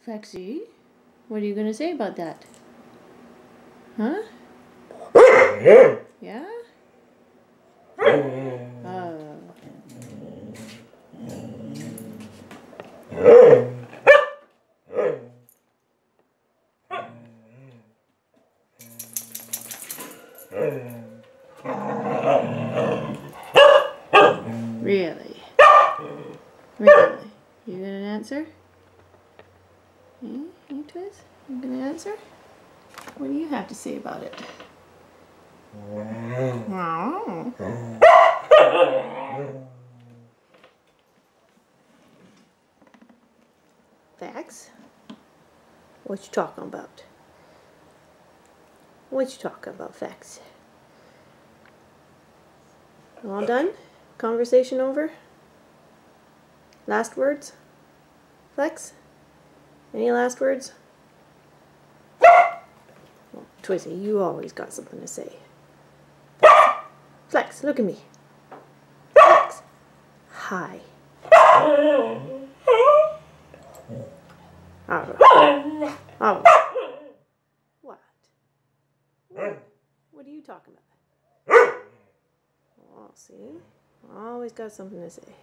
Flexi, what are you going to say about that? Huh? Yeah? Really? Really? You gonna answer? Hey, Twiz? You gonna answer? What do you have to say about it? Fax? What you talking about? What you talking about, Fax? All done? Conversation over? Last words? Flex? Any last words? Well, Twizzy, you always got something to say. Flex, look at me. Flex. Hi. What? What are you talking about? Oh, see? Always got something to say.